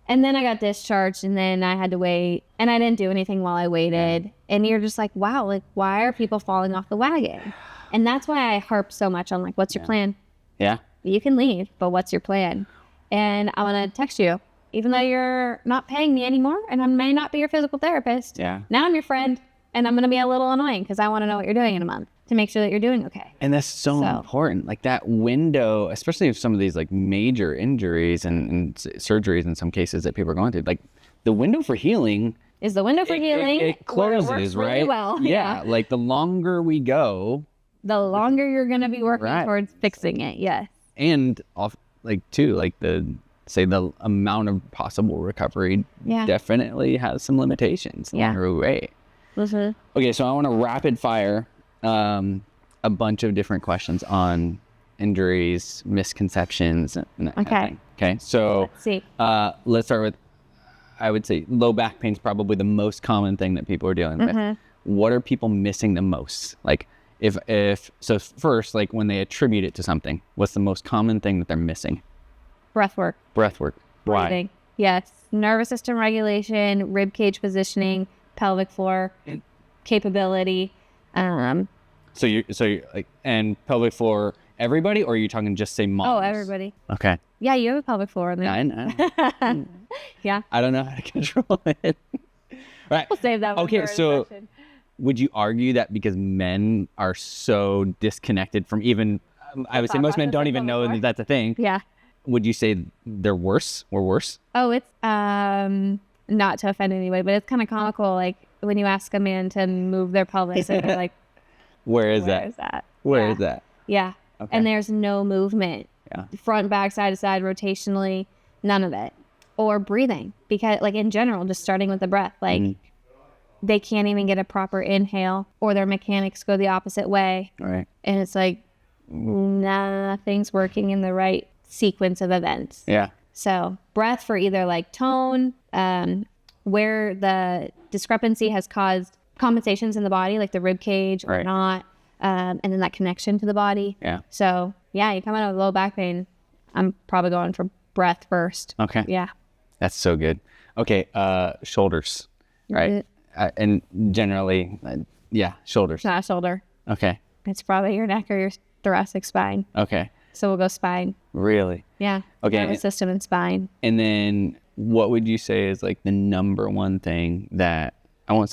And then I got discharged and then I had to wait. And I didn't do anything while I waited. And you're just like, wow, like, why are people falling off the wagon? And that's why I harp so much on like, what's your plan? Yeah. You can leave, but what's your plan? And I want to text you, even though you're not paying me anymore and I may not be your physical therapist. Yeah. Now I'm your friend and I'm going to be a little annoying because I want to know what you're doing in a month to make sure that you're doing okay. And that's so important. Like that window, especially if some of these like major injuries and surgeries in some cases that people are going through, like the window for healing is the window for healing. It closes, right? Really well. Yeah. Like the longer we go, the longer you're going to be working towards fixing it. Yes. And the amount of possible recovery definitely has some limitations. Right. Okay, so I want to rapid fire a bunch of different questions on injuries, misconceptions, and that kind of thing. Okay, so let's see. Let's start with, I would say low back pain is probably the most common thing that people are dealing with. What are people missing the most? Like so first, like when they attribute it to something, what's the most common thing that they're missing? Breath work. Why? Breathing. Yes. Nervous system regulation, rib cage positioning, pelvic floor capability. So you're like, and pelvic floor, everybody, or are you talking just say moms? Oh, everybody. Okay. Yeah, you have a pelvic floor in there. I know. Yeah. I don't know how to control it. Right. We'll save that one for so session. Would you argue that because men are so disconnected from even, I would say most men don't even know that that's a thing. Yeah. Would you say they're worse or worse? Oh, it's not to offend anybody, but it's kind of comical. Like when you ask a man to move their pelvis, and they're like, Where is that? Where is that? Yeah. Okay. And there's no movement. Yeah. Front, back, side to side, rotationally, none of it. Or breathing, because like in general, just starting with the breath, like they can't even get a proper inhale, or their mechanics go the opposite way. Right. And it's like nothing's working in the right sequence of events. Yeah. So breath for either like tone, where the discrepancy has caused compensations in the body, like the rib cage or not, and then that connection to the body. Yeah. So yeah, you come out with low back pain, I'm probably going for breath first. Okay. Yeah. That's so good. Okay. Shoulders, right? And generally, shoulders. It's not a shoulder. Okay. It's probably your neck or your thoracic spine. Okay. So we'll go spine. Really? Yeah. Okay. Nervous system and spine. And then what would you say is like the number one thing that, I won't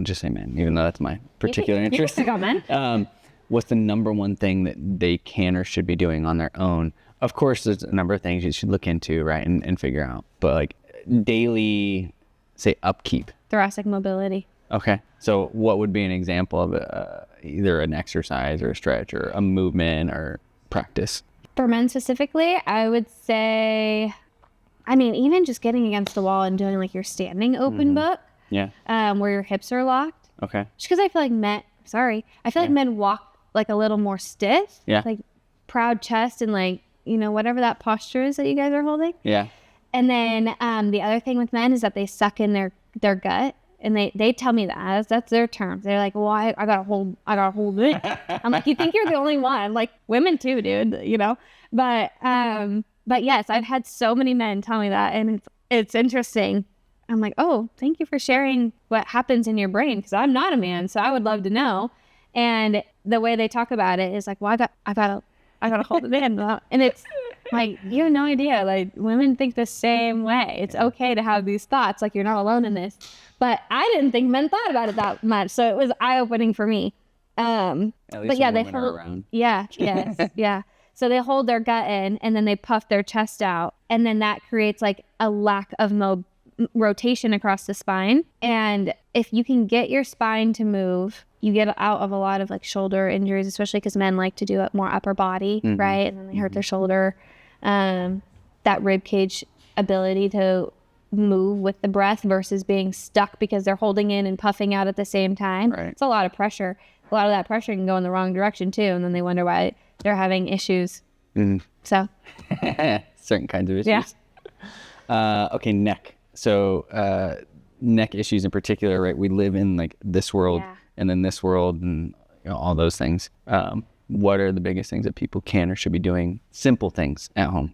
just say men, even though that's my particular interest. You can pick on men. What's the number one thing that they can or should be doing on their own? Of course, there's a number of things you should look into, right, and figure out. But like daily, say, upkeep. Thoracic mobility. Okay. So what would be an example of either an exercise or a stretch or a movement or practice? For men specifically, I would say, even just getting against the wall and doing like your standing open book. Yeah. Where your hips are locked. Okay. Just because I feel like men walk like a little more stiff. Yeah. Like proud chest and like, whatever that posture is that you guys are holding. Yeah. And then the other thing with men is that they suck in their gut, and they tell me that's their term. They're like, well, I gotta hold it. I'm like, you think you're the only one? Like women too, dude. But yes, I've had so many men tell me that, and it's interesting. I'm like, oh, thank you for sharing what happens in your brain, because I'm not a man, so I would love to know. And the way they talk about it is like, well, I gotta hold it in, and it's like, you have no idea. Like women think the same way. It's okay to have these thoughts. Like you're not alone in this. But I didn't think men thought about it that much, so it was eye-opening for me. But yeah, they hold. Yeah, yes, yeah. So they hold their gut in, and then they puff their chest out, and then that creates like a lack of rotation across the spine. And if you can get your spine to move, you get out of a lot of like shoulder injuries, especially because men like to do it more upper body, right? And then they hurt their shoulder. That rib cage ability to move with the breath versus being stuck because they're holding in and puffing out at the same time. Right. It's a lot of pressure. A lot of that pressure can go in the wrong direction too, and then they wonder why they're having issues. So certain kinds of issues. Yeah. Okay, neck. So neck issues in particular, right? We live in like this world and then this world and all those things. What are the biggest things that people can or should be doing? Simple things at home.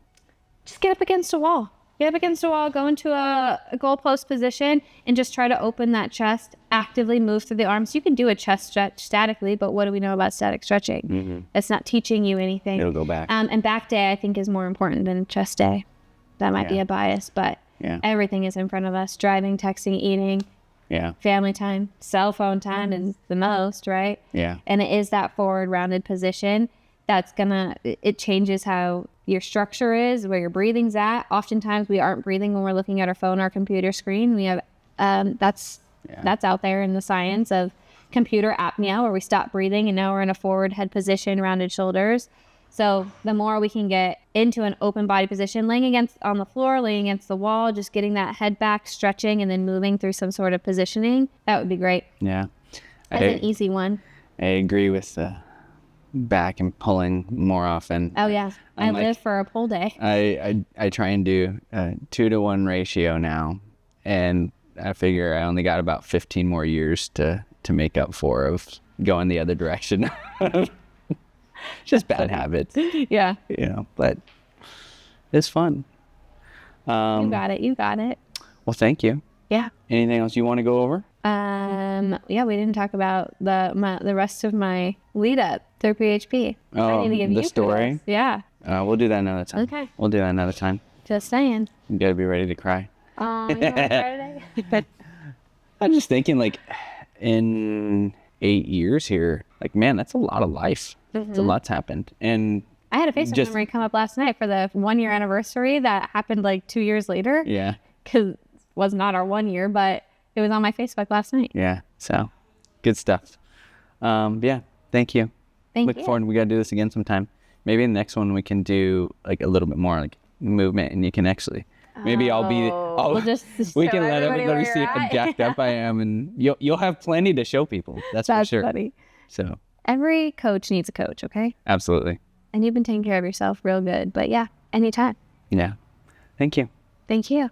Just get up against a wall. Get up against a wall, go into a goalpost position, and just try to open that chest, actively move through the arms. You can do a chest stretch statically, but what do we know about static stretching? It's not teaching you anything. It'll go back. And back day, I think, is more important than chest day. That might be a bias, but everything is in front of us. Driving, texting, eating, family time, cell phone time is the most, right? Yeah. And it is that forward rounded position that's it changes how your structure is, where your breathing's at. Oftentimes we aren't breathing when we're looking at our phone or our computer screen. We have that's out there in the science of computer apnea where we stop breathing and now we're in a forward head position, rounded shoulders. So the more we can get into an open body position, laying on the floor, laying against the wall, just getting that head back, stretching, and then moving through some sort of positioning, that would be great. Yeah. That's an easy one. I agree with the back and pulling more often. Oh, yeah. I live for a pull day. I try and do a 2-to-1 ratio now, and I figure I only got about 15 more years to make up for of going the other direction. Just bad habits. Yeah. But it's fun. You got it. Well, thank you. Yeah. Anything else you want to go over? Yeah, we didn't talk about the rest of my lead up through PHP. Oh, the story? Kudos. Yeah. We'll do that another time. Okay. We'll do that another time. Just saying. You gotta be ready to cry. You want to try today? I'm just thinking, like, in 8 years here, like, man, that's a lot of life. It's a lot's happened. And I had a Facebook memory come up last night for the 1-year anniversary that happened like 2 years later. Yeah. Because it was not our 1 year, but it was on my Facebook last night. Yeah. So, good stuff. Yeah. Thank you. Thank you. Forward. We got to do this again sometime. Maybe in the next one we can do like a little bit more like movement, and you can actually maybe we'll just we can show let everybody see where how you're at. jacked up I am, and you'll have plenty to show people. That's for sure. Funny. So Every coach needs a coach, okay? absolutely. And you've been taking care of yourself real good. But yeah, anytime. Yeah. Thank you. Thank you.